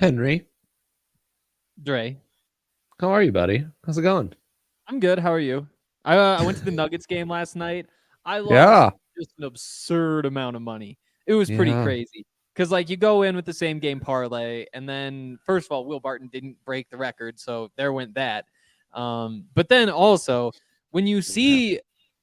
Henry, Dre, how are you, buddy? How's it going? I'm good. How are you? I went to the Nuggets game last night. I lost Yeah, just an absurd amount of money. It was pretty yeah. crazy because like you go in with the same game parlay, and then first of all, Will Barton didn't break the record, so there went that. But then also when you see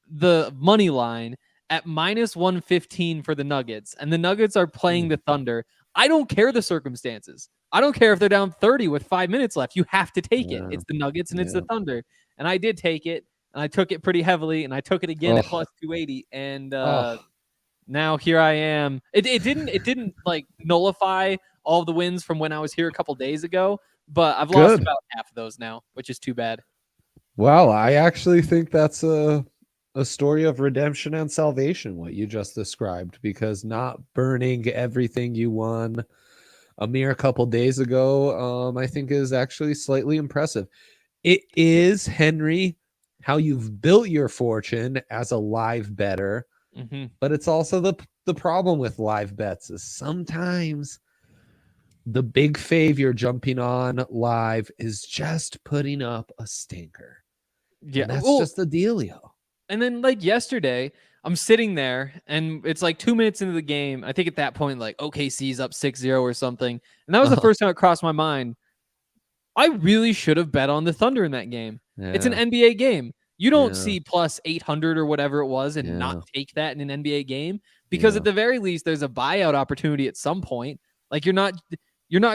the money line at minus 115 for the Nuggets, and the Nuggets are playing the Thunder, I don't care the circumstances. I don't care if they're down 30 with 5 minutes left. You have to take it. Yeah, It's the Nuggets and it's the yeah. Thunder. And I did take it, and I took it pretty heavily, and I took it again at Oh, plus 280. And oh, now here I am. It didn't like nullify all of the wins from when I was here a couple days ago, but I've lost good. about half of those now, which is too bad. Wow, I actually think that's a story of redemption and salvation, what you just described, because not burning everything you won a mere couple days ago, I think is actually slightly impressive. It is, Henry, how you've built your fortune as a live bettor. Mm-hmm. But it's also the problem with live bets is sometimes the big fave you're jumping on live is just putting up a stinker. Yeah. And that's Well, just the dealio. and then like yesterday, I'm sitting there and it's like 2 minutes into the game. I think at that point, like OKC's up 6-0 or something. And that was the Uh-huh. first time it crossed my mind. I really should have bet on the Thunder in that game. It's an Yeah. NBA game. You don't Yeah. see plus 800 or whatever it was and not Yeah. take that in an NBA game because Yeah. at the very least there's a buyout opportunity at some point. Like you're not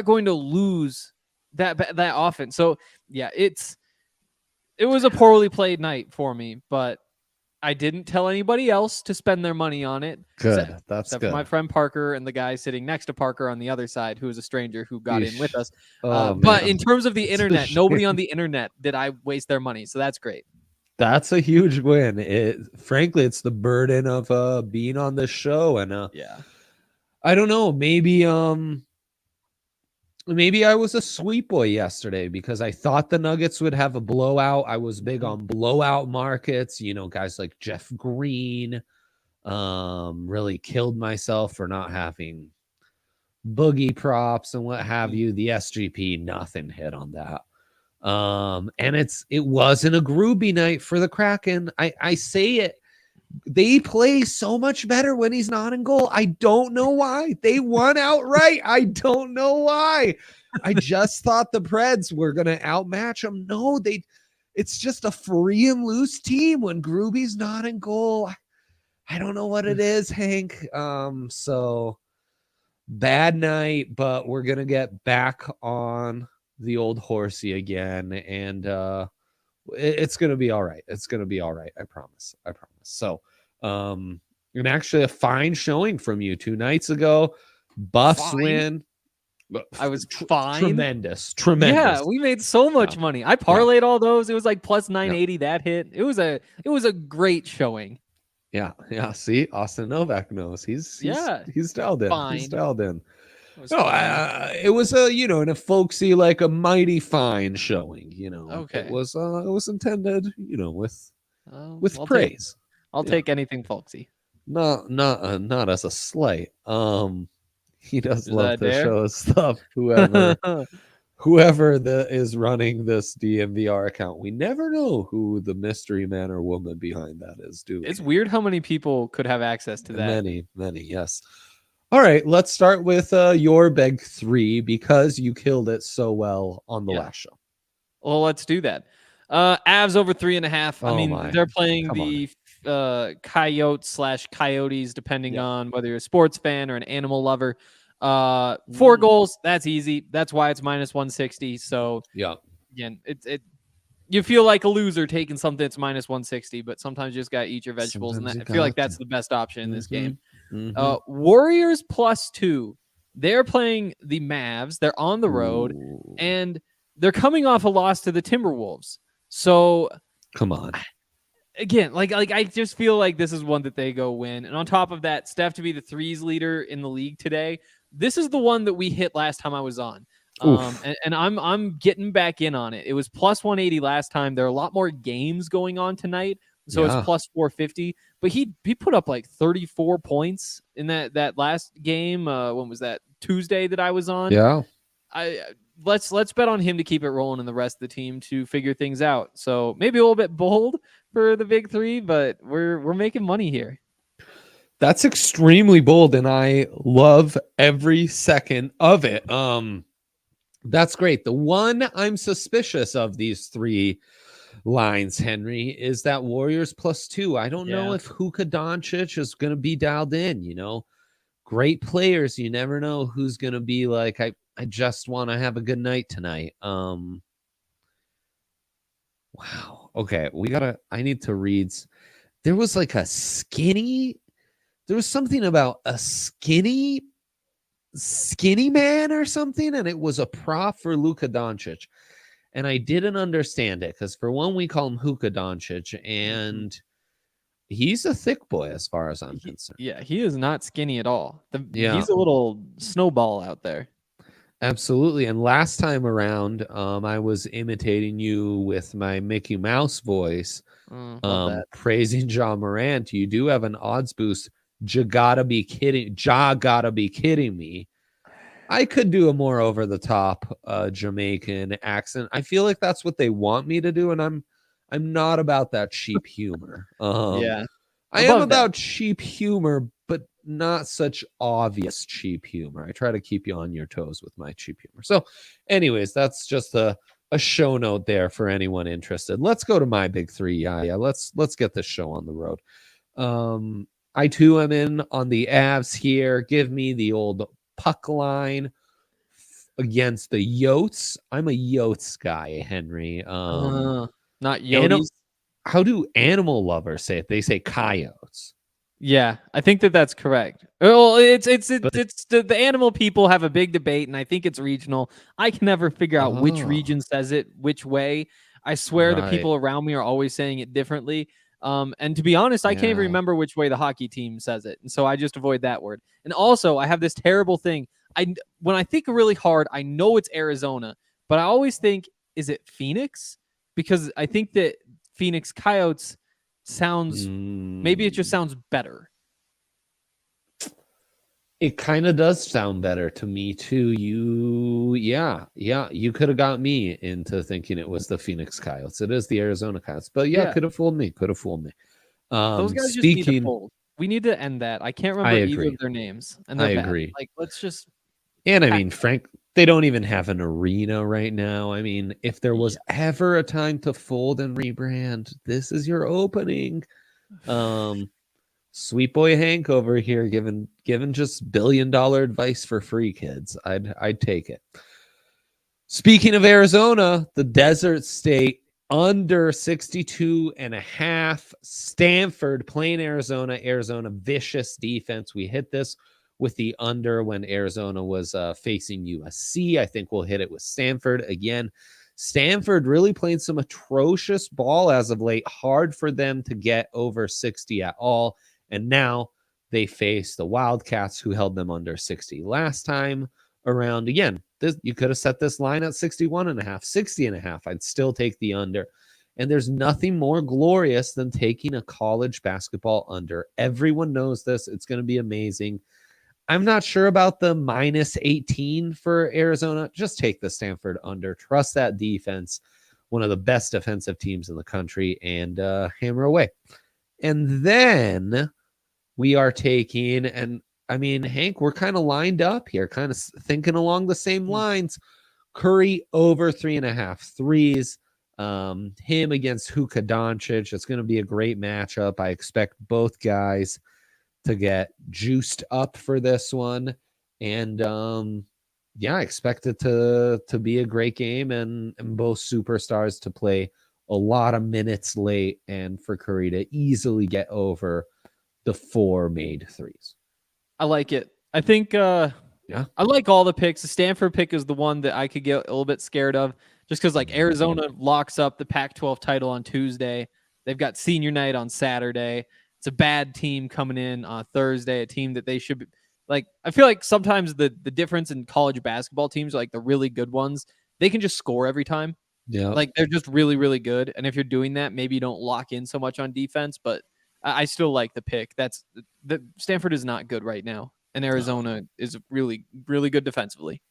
going to lose that often. So, yeah, it was a poorly played night for me, but I didn't tell anybody else to spend their money on it, Good. That's except for my good. friend Parker and the guy sitting next to Parker on the other side, who was a stranger who got in with Yeesh. us. Oh But in man. terms of the It's a internet, nobody on shame. the internet did I waste their money, so that's great. That's a huge win. It frankly, it's the burden of being on this show. And Yeah. I don't know, maybe I was a sweet boy yesterday because I thought the Nuggets would have a blowout. I was big on blowout markets, guys like Jeff Green. Really killed myself for not having boogie props and what have you. The SGP, nothing hit on that. And it wasn't a groovy night for the Kraken. I say it. They play so much better when he's not in goal. I don't know why. They won outright. I don't know why. I just thought the Preds were going to outmatch them. No, it's just a free and loose team when Groovy's not in goal. I don't know what it is, Hank. So bad night, but we're going to get back on the old horsey again. And it's going to be all right. It's going to be all right. I promise. I promise. So, and actually a fine showing from you 2 nights ago. Buffs Fine. win. I was fine. Tremendous. Yeah, we made so much money. I parlayed all those. It was like plus 980 that hit. It was a great showing. Yeah. Yeah. See, Austin Novak knows. He's dialed in. Fine. He's dialed in. It No, it was in a folksy, like a mighty fine showing. Okay. It was intended, with I'll praise. I'll take anything folksy. Not as a slight. He does Is love that to dare? show us stuff. Whoever is running this DNVR account, we never know who the mystery man or woman behind that is. Do we? It's weird how many people could have access to that. Many, yes. All right, let's start with your big three because you killed it so well on the last show. Well, let's do that. Avs over 3.5. Oh I mean, my. they're playing Come the Coyotes/Coyotes, depending on whether you're a sports fan or an animal lover. 4 goals, that's easy. That's why it's minus 160. So yeah, again, you feel like a loser taking something that's minus 160, but sometimes you just gotta eat your vegetables, and I feel like that's the best option in this game. Warriors +2. They're playing the Mavs. They're on the road, and they're coming off a loss to the Timberwolves. So come on. Again, like I just feel like this is one that they go win. And on top of that, Steph to be the threes leader in the league today. This is the one that we hit last time I was on. And I'm getting back in on it. It was plus 180 last time. There are a lot more games going on tonight. So it's plus 450. But he put up like 34 points in that last game. When was that? Tuesday that I was on. Yeah. let's bet on him to keep it rolling and the rest of the team to figure things out. So maybe a little bit bold for the big three, but we're making money here. That's extremely bold, and I love every second of it. That's great. The one I'm suspicious of these three lines, Henry, is that Warriors +2. I don't know if Luka Doncic is going to be dialed in, Great players, you never know who's going to be like, I just want to have a good night tonight. Wow. Okay, I need to read. There was like there was something about a skinny man or something, and it was a prop for Luka Doncic. And I didn't understand it because, for one, we call him Luka Doncic, and he's a thick boy as far as I'm concerned. Yeah, he is not skinny at all. He's a little snowball out there. Absolutely. And last time around, I was imitating you with my Mickey Mouse voice, praising John Morant. You do have an odds boost. Ja gotta be kidding me. I could do a more over the top Jamaican accent. I feel like that's what they want me to do, and I'm not about that cheap humor. I am about cheap humor, but not such obvious cheap humor. I try to keep you on your toes with my cheap humor. So, anyways, that's just a show note there for anyone interested. Let's go to my big three. Yeah. Let's get this show on the road. I too am in on the Avs here. Give me the old puck line against the Yotes. I'm a Yotes guy, Henry. Not Yotes. How do animal lovers say it? They say coyotes. Yeah, I think that's correct. Well, it's the animal people have a big debate, and I think it's regional. I can never figure out which region says it which way. I swear the people around me are always saying it differently. And to be honest, I can't even remember which way the hockey team says it, and so I just avoid that word. And also, I have this terrible thing. When I think really hard, I know it's Arizona, but I always think, is it Phoenix? Because I think that Phoenix Coyotes sounds, maybe it just sounds better. It kind of does sound better to me too. You could have got me into thinking it was the Phoenix Coyotes. It is the Arizona Coyotes, but could have fooled me. Those guys just need to fold. We need to end that. I can't remember either of their names, and they're bad. Agree. Like, let's just. And I mean, Frank, they don't even have an arena right now. I mean, if there was ever a time to fold and rebrand, this is your opening. Sweet boy Hank over here giving just $1 billion advice for free, kids. I'd take it. Speaking of Arizona, the desert state under 62.5. Stanford playing Arizona. Arizona vicious defense. We hit this with the under when Arizona was facing USC. I think we'll hit it with Stanford again. Stanford really playing some atrocious ball as of late. Hard for them to get over 60 at all. And now they face the Wildcats, who held them under 60 last time around. Again, you could have set this line at 61.5, 60.5. I'd still take the under. And there's nothing more glorious than taking a college basketball under. Everyone knows this. It's going to be amazing. I'm not sure about the -18 for Arizona. Just take the Stanford under. Trust that defense, one of the best defensive teams in the country, and hammer away. And then we are taking, and I mean, Hank, we're kind of lined up here, kind of thinking along the same lines. Curry over 3.5 threes. Him against Luka Doncic. It's going to be a great matchup. I expect both guys to get juiced up for this one. And I expect it to be a great game and both superstars to play a lot of minutes late and for Curry to easily get over the 4 made threes. I like it. I think I like all the picks. The Stanford pick is the one that I could get a little bit scared of, just because like Arizona locks up the Pac-12 title on Tuesday. They've got senior night on Saturday. It's a bad team coming in on Thursday, a team that they should be like. I feel like sometimes the difference in college basketball teams, like the really good ones, they can just score every time. Yeah. Like they're just really, really good. And if you're doing that, maybe you don't lock in so much on defense, but I still like the pick. The Stanford is not good right now. And Arizona is really, really good defensively.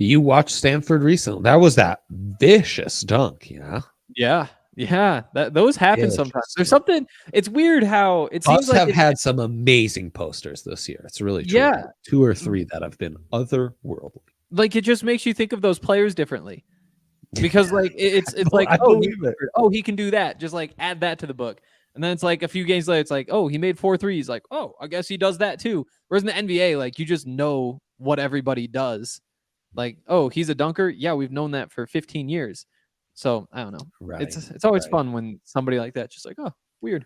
You watched Stanford recently. That was that vicious dunk, yeah. Yeah. Those happen sometimes. There's something. It's weird how it seems Buffs like have had some amazing posters this year. It's really true. Yeah. 2 or 3 that have been otherworldly. Like it just makes you think of those players differently. Because like it's like I believe it. he can do that. Just like add that to the book. And then it's like a few games later, it's like, oh, he made 4 threes. Like, oh, I guess he does that too. Whereas in the NBA, like you just know what everybody does. Like, oh, he's a dunker. Yeah, we've known that for 15 years. So I don't know. Right. It's always fun when somebody like that just like, oh, weird.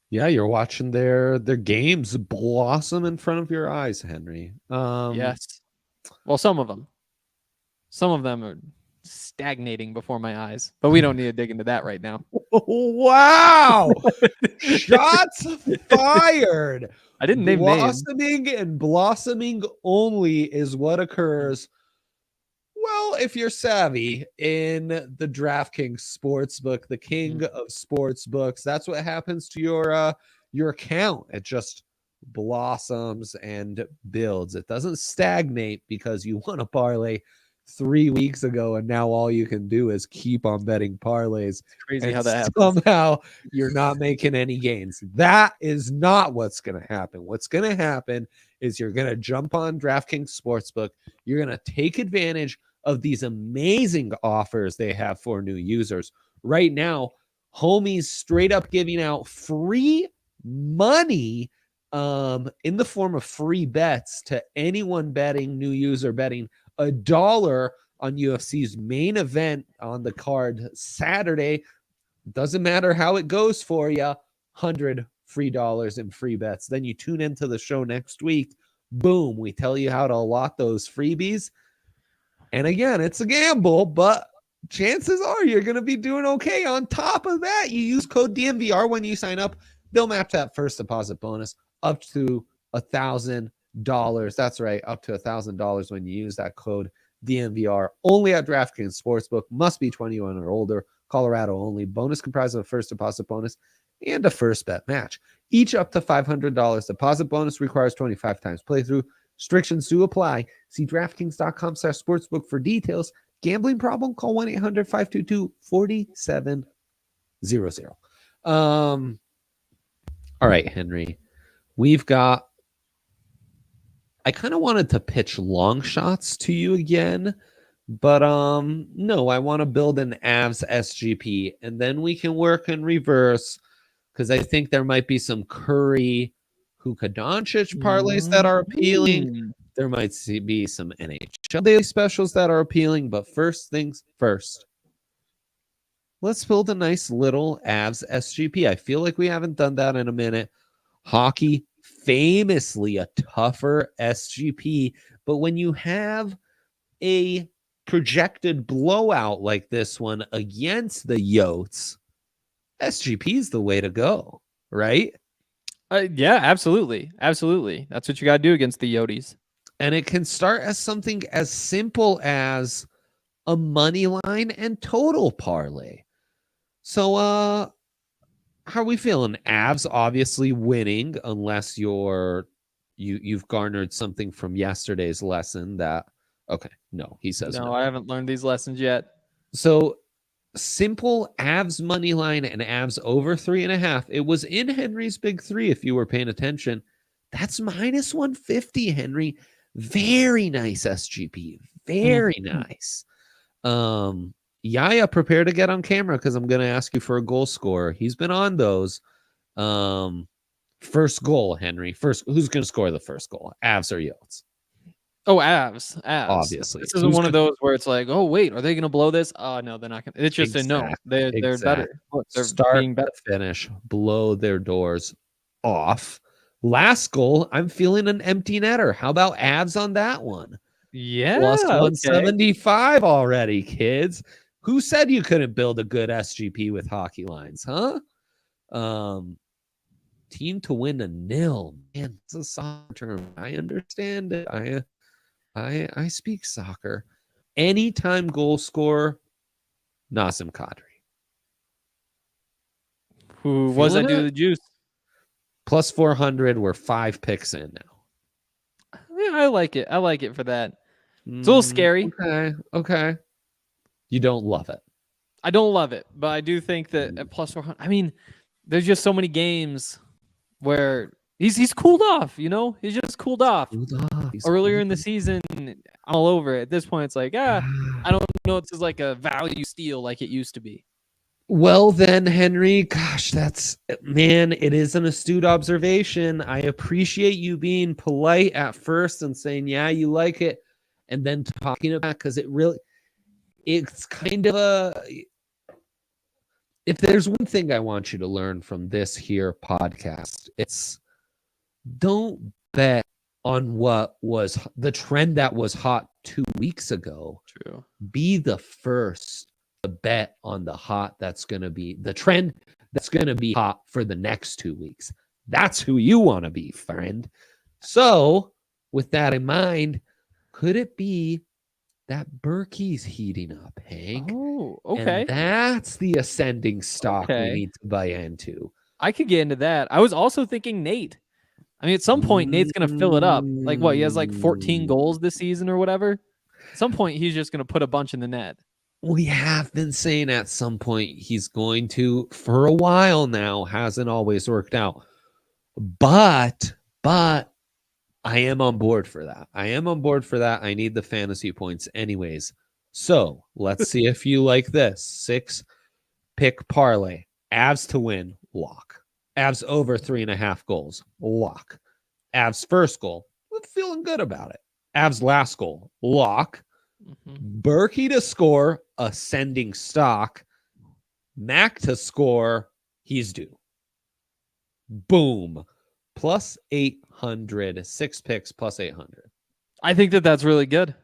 Yeah, you're watching their games blossom in front of your eyes, Henry. Yes. Well, some of them. Some of them are stagnating before my eyes, but we don't need to dig into that right now. Wow. Shots fired. I didn't name names. Blossoming and blossoming only is what occurs. Well, if you're savvy in the DraftKings Sportsbook, the king of sportsbooks, that's what happens to your account. It just blossoms and builds. It doesn't stagnate because you won a parlay 3 weeks ago and now all you can do is keep on betting parlays. It's crazy how that happens. Somehow you're not making any gains. That is not what's going to happen. What's going to happen is you're going to jump on DraftKings Sportsbook. You're going to take advantage of these amazing offers they have for new users. Right now, Homies straight up giving out free money in the form of free bets to anyone betting, new user betting $1 on UFC's main event on the card Saturday. Doesn't matter how it goes for you, $100 free in free bets. Then you tune into the show next week. Boom, we tell you how to allot those freebies. And again, it's a gamble, but chances are you're going to be doing okay. On top of that, you use code DNVR when you sign up. They'll match that first deposit bonus up to $1,000. That's right, up to $1,000 when you use that code DNVR. Only at DraftKings Sportsbook. Must be 21 or older. Colorado only. Bonus comprised of a first deposit bonus and a first bet match. Each up to $500. Deposit bonus requires 25 times playthrough. Restrictions do apply. See DraftKings.com/sportsbook for details. Gambling problem? Call 1-800-522-4700. All right, Henry. We've got... I kind of wanted to pitch long shots to you again, but no, I want to build an Avs SGP, and then we can work in reverse because I think there might be some Curry Luka Doncic parlays that are appealing. There might be some NHL daily specials that are appealing, but first things first. Let's build a nice little Avs SGP. I feel like we haven't done that in a minute. Hockey, famously a tougher SGP, but when you have a projected blowout like this one against the Yotes, SGP is the way to go, right? Yeah, absolutely. Absolutely. That's what you got to do against the Yotes. And it can start as something as simple as a money line and total parlay. So, how are we feeling? Avs obviously winning, unless you've garnered something from yesterday's lesson that, okay, no, he says no. I haven't learned these lessons yet. So, simple Avs money line and Avs over 3.5. It was in Henry's big three. If you were paying attention, that's minus 150, Henry. Very nice SGP. Very nice. Yaya, prepare to get on camera because I'm going to ask you for a goal scorer. He's been on those. First goal, Henry. First, who's going to score the first goal? Avs or Yotes? Oh, Avs. Obviously. This isn't one of those where it's like, oh, wait, are they going to blow this? Oh, no, they're not going to. It's just a no. They're better. Look, they're being better. Finish, blow their doors off. Last goal, I'm feeling an empty netter. How about Avs on that one? Yeah. Plus 175 already, kids. Who said you couldn't build a good SGP with hockey lines, huh? Team to win 1-0. Man, it's a soccer term. I understand it. I speak soccer. Anytime goal scorer, Nazem Kadri. What does that do to the juice? Plus 400. We're 5 picks in now. Yeah, I like it. I like it for that. It's a little scary. Okay. You don't love it. I don't love it, but I do think that at plus 400, I mean, there's just so many games where he's cooled off, He's just cooled off. Earlier in the season, I'm all over it. At this point, it's like, I don't know. It's like a value steal like it used to be. Well, then, Henry, gosh, it is an astute observation. I appreciate you being polite at first and saying, yeah, you like it, and then talking about it, because it's kind of if there's one thing I want you to learn from this here podcast, it's don't bet on what was the trend that was hot 2 weeks ago. True. Be the first to bet on the hot that's going to be the trend that's going to be hot for the next 2 weeks. That's who you want to be, friend. So, with that in mind, could it be that Berkey's heating up, Hank? Oh, okay. And that's the ascending stock we need to buy into. I could get into that. I was also thinking Nate. I mean, at some point, Nate's going to fill it up. Like, what? He has like 14 goals this season or whatever. At some point, he's just going to put a bunch in the net. We have been saying at some point he's going to, for a while now, hasn't always worked out. But I am on board for that. I need the fantasy points anyways. So let's see if you like this. 6-pick parlay. Avs to win, lock. Avs over 3.5 goals, lock. Avs first goal, I'm feeling good about it. Avs last goal, lock. Berkey to score, ascending stock. Mac to score, he's due. Boom. Plus 800. 6 picks plus 800. I think that's really good.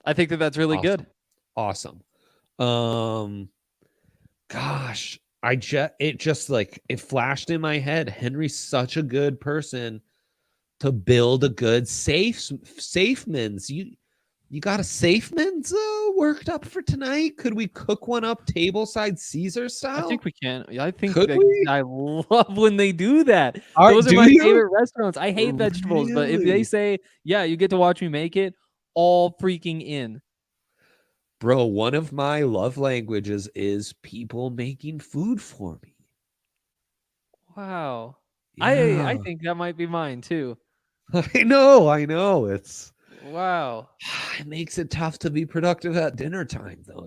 Good. Awesome. Gosh, it flashed in my head. Henry's such a good person to build a good SAFEMANS. You got a SAFEMANS worked up for tonight? Could we cook one up tableside Caesar style? I think we can. I think we? I love when they do that. Those are my favorite restaurants. I hate vegetables, but if they say, yeah, you get to watch me make it, all freaking in. Bro, one of my love languages is people making food for me. Wow. Yeah. I think that might be mine too. I know. It's wow. It makes it tough to be productive at dinner time, though,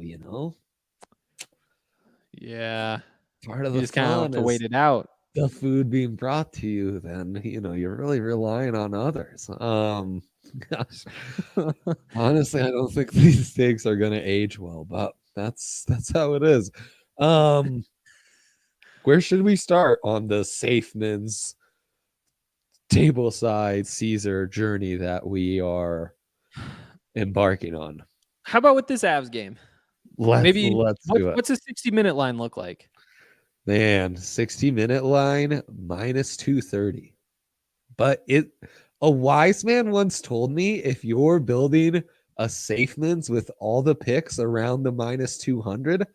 Yeah. Part of the just kind of have to wait it out. The food being brought to you, then you're really relying on others. Gosh. Honestly, I don't think these steaks are gonna age well, but that's how it is. Where should we start on the SAFEMANS tableside Caesar journey that we are embarking on? How about with this Avs game? Let's do it. What's a 60-minute line look like? Man, 60-minute line minus 230. But a wise man once told me, if you're building a SAFEMANS with all the picks around the minus 200,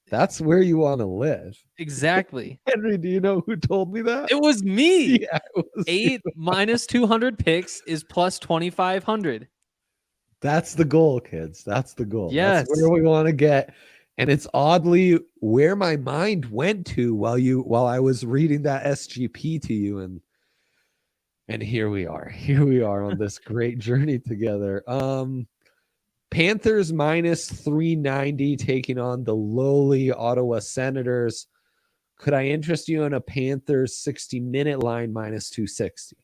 that's where you want to live. Exactly. Henry, do you know who told me that? It was me. Yeah, it was 8 minus 200 picks is plus 2,500. That's the goal, kids. That's the goal. Yes. That's where we want to get. And it's oddly where my mind went to while I was reading that SGP to you, and here we are. Here we are on this great journey together. Panthers minus 390 taking on the lowly Ottawa Senators. Could I interest you in a Panthers 60-minute line minus 260?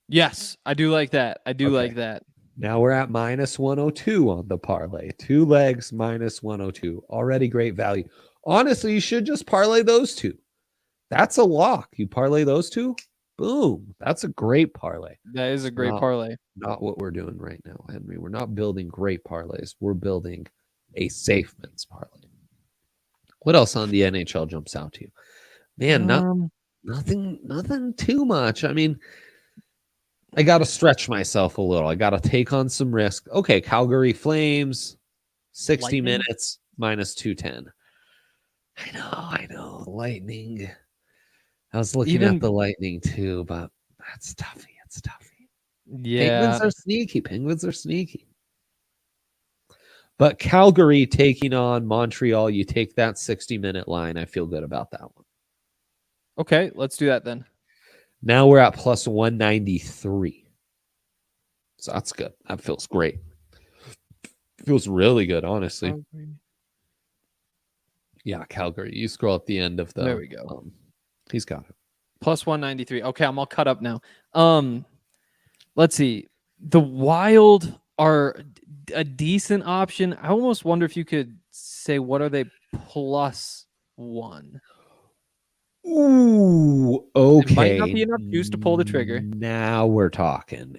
Yes, I do like that. Like that. Now we're at minus 102 on the parlay. 2 legs minus 102. Already great value. Honestly, you should just parlay those two. That's a lock. You parlay those two, boom. That's a great parlay. That is a great parlay. Not what we're doing right now, Henry. We're not building great parlays. We're building a SAFEMANS parlay. What else on the NHL jumps out to you? Man, nothing too much. I mean, I got to stretch myself a little. I got to take on some risk. Okay, Calgary Flames, 60 minutes, minus 210. I know. Lightning. I was looking at the Lightning too, but that's toughy. It's toughy. Yeah. Penguins are sneaky. But Calgary taking on Montreal, you take that 60-minute line. I feel good about that one. Okay, let's do that then. Now we're at plus 193. So that's good. That feels great. Feels really good, honestly. Yeah, Calgary. You scroll at the end of the. There we go. He's got it. Plus 193. Okay, I'm all cut up now. Let's see. The Wild are a decent option. I almost wonder if you could say what are they plus 1. Ooh, okay. It might not be enough juice to pull the trigger. Now we're talking.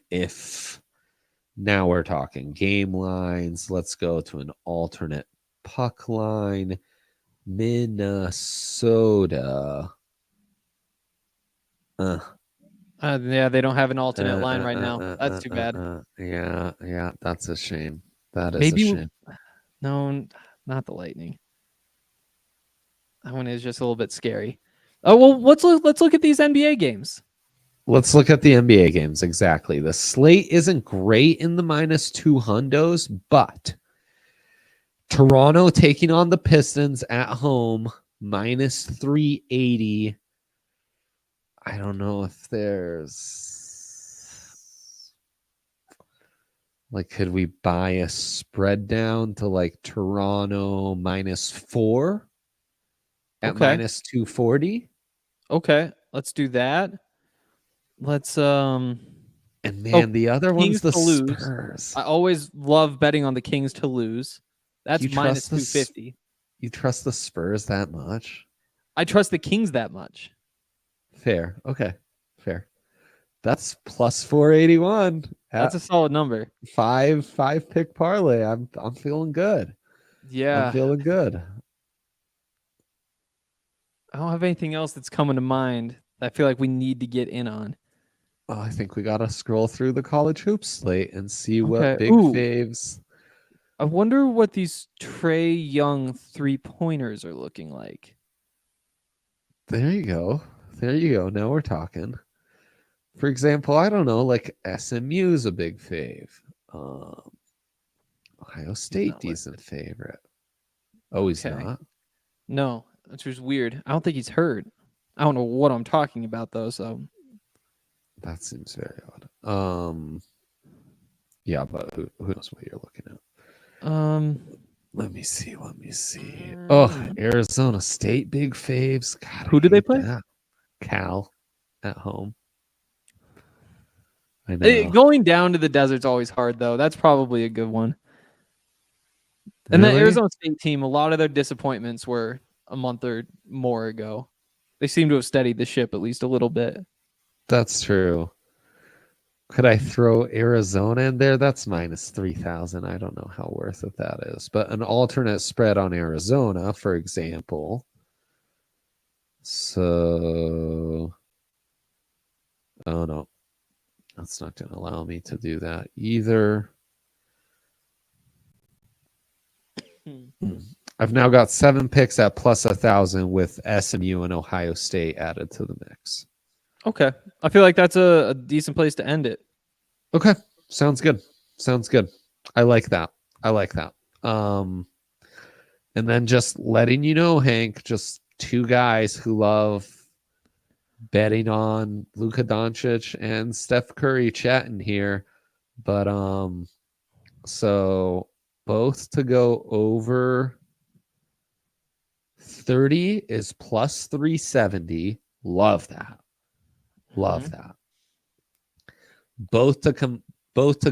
Now we're talking game lines. Let's go to an alternate puck line. Minnesota. Yeah, they don't have an alternate line right now. That's too bad. Yeah, that's a shame. That is Maybe a shame. No, not the Lightning. That one is just a little bit scary. Oh well, let's look at these NBA games. Let's look at the NBA games. Exactly. The slate isn't great in the minus 2 hundos, but Toronto taking on the Pistons at home, minus 380. I don't know if there's like, could we buy a spread down to like Toronto minus 4 at minus 240? Okay, let's do that. Let's And man, the other one's the Spurs. I always love betting on the Kings to lose. That's minus 250. You trust the Spurs that much? I trust the Kings that much. Fair. Okay. Fair. That's plus 481. That's a solid number. Five pick parlay. I'm feeling good. Yeah. I'm feeling good. I don't have anything else that's coming to mind that I feel like we need to get in on. Oh, I think we got to scroll through the college hoops slate and see what big faves. I wonder what these Trae Young 3-pointers are looking like. There you go. Now we're talking. For example, I don't know, like SMU is a big fave. Ohio State, decent favorite. Oh, he's not? No, that's just weird. I don't think he's hurt. I don't know what I'm talking about, though, so. That seems very odd. Yeah, but who knows what you're looking at? Let me see. Oh, Arizona State, big faves. God, who do they play? Cal at home. I know. Going down to the desert's always hard, though. That's probably a good one. And the Arizona State team, a lot of their disappointments were a month or more ago. They seem to have steadied the ship at least a little bit. That's true. Could I throw Arizona in there? That's minus 3,000. I don't know how worth it that is. But an alternate spread on Arizona, for example. So, oh no. That's not going to allow me to do that either. I've now got 7 picks at plus 1,000 with SMU and Ohio State added to the mix. Okay. I feel like that's a decent place to end it. Okay. Sounds good. I like that. And then just letting you know, Hank, just 2 guys who love betting on Luka Doncic and Steph Curry chatting here. But so both to go over 30 is plus 370. Love that. Both to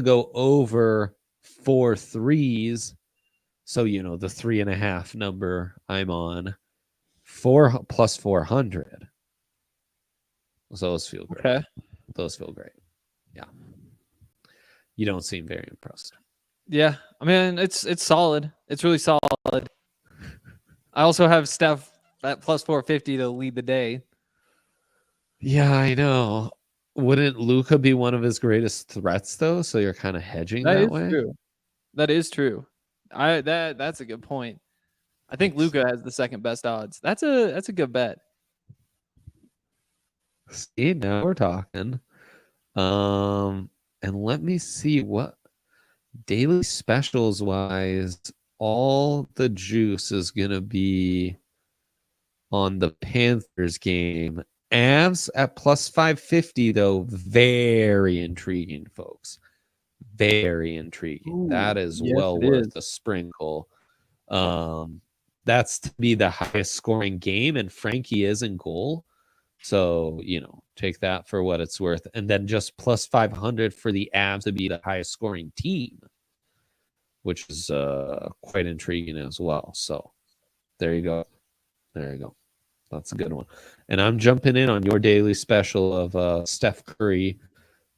go over 4 threes. So, the 3.5 number I'm on, 4 plus 400. So those feel great. Okay. Those feel great. Yeah. You don't seem very impressed. Yeah. I mean, it's solid. It's really solid. I also have Steph at plus 450 to lead the day. Yeah, I know. Wouldn't Luka be one of his greatest threats, though? So you're kind of hedging that way? True. That is true. That's a good point. I think Luka has the second best odds. That's a good bet. See, now we're talking. And let me see what daily specials wise, all the juice is going to be on the Panthers game. Avs at plus 550, though, very intriguing, folks. Very intriguing. Ooh, that is yes, well it worth is. a sprinkle. That's to be the highest scoring game, and Frankie is in goal. So, take that for what it's worth. And then just plus 500 for the Avs to be the highest scoring team, which is quite intriguing as well. So there you go. There you go. That's a good one. And I'm jumping in on your daily special of Steph Curry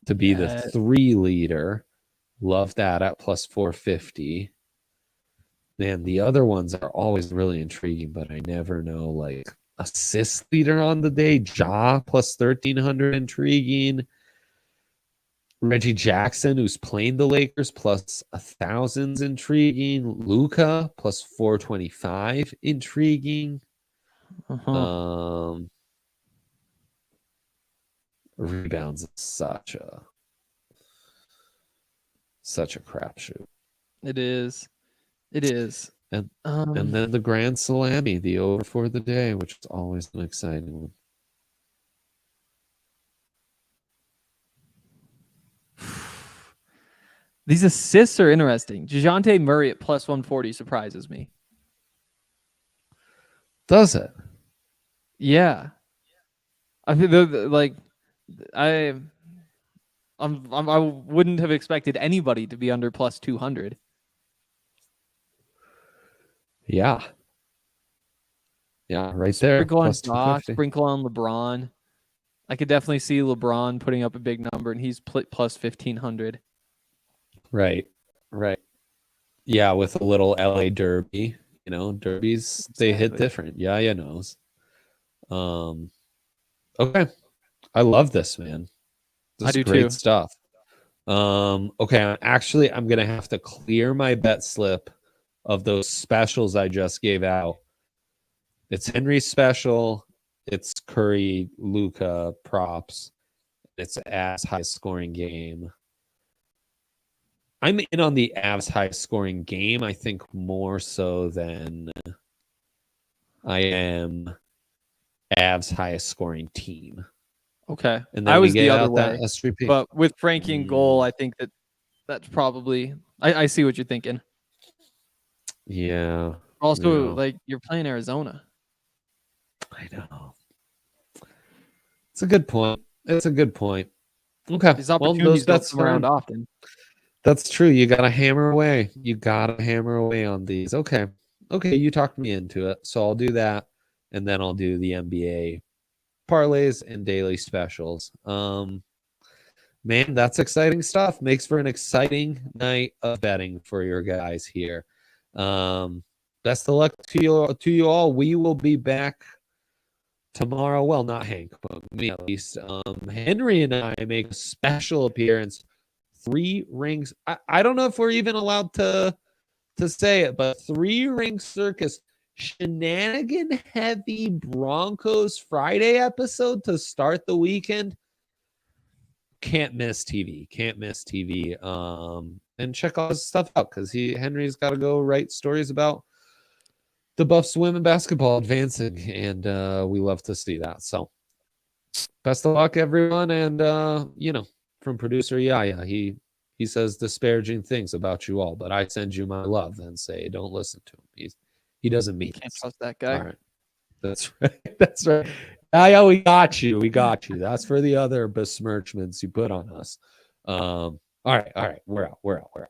to be the 3 leader. Love that at plus 450. Man, the other ones are always really intriguing, but I never know. Like assist leader on the day, Ja plus 1,300, intriguing. Reggie Jackson, who's playing the Lakers, plus 1,000's intriguing. Luka plus 425, intriguing. Rebounds is such a crapshoot. It is. It is. And then the Grand Salami, the over for the day, which is always an exciting one. These assists are interesting. DeJounte Murray at plus 140 surprises me. Does it? Yeah. I think I wouldn't have expected anybody to be under plus 200. Yeah. Yeah, right there. Sprinkle on plus Doc, 250. sprinkle on LeBron. I could definitely see LeBron putting up a big number, and he's plus 1,500. Right. Yeah, with a little LA Derby. Derbies, they hit different. Yeah, knows. Okay. I love this, man. This is great stuff. Okay, I'm gonna have to clear my bet slip of those specials I just gave out. It's Henry special, it's Curry, Luka props, it's Avs highest scoring game. I'm in on the Avs highest scoring game, I think more so than I am Avs highest scoring team. Okay. And then I was we the get other out way. that SGP. But with Frankie in goal, I think that's probably I see what you're thinking. Yeah. Also, you're playing Arizona. I know. It's a good point. Okay. These opportunities don't come around often. That's true. You got to hammer away. On these. Okay. You talked me into it. So I'll do that. And then I'll do the NBA parlays and daily specials. Man, that's exciting stuff. Makes for an exciting night of betting for your guys here. Best of luck to you all. We will be back tomorrow. Well, not Hank, but me at least. Henry and I make a special appearance. 3 rings. I don't know if we're even allowed to say it, but 3 ring circus shenanigan heavy Broncos Friday episode to start the weekend. Can't miss TV. And check all his stuff out because Henry's got to go write stories about the Buffs women basketball advancing, and we love to see that. So best of luck, everyone. And from producer Yaya, he says disparaging things about you all, but I send you my love and say don't listen to him. He doesn't mean Can't trust that guy. All right. That's right. Yeah, we got you. That's for the other besmirchments you put on us. All right. We're out.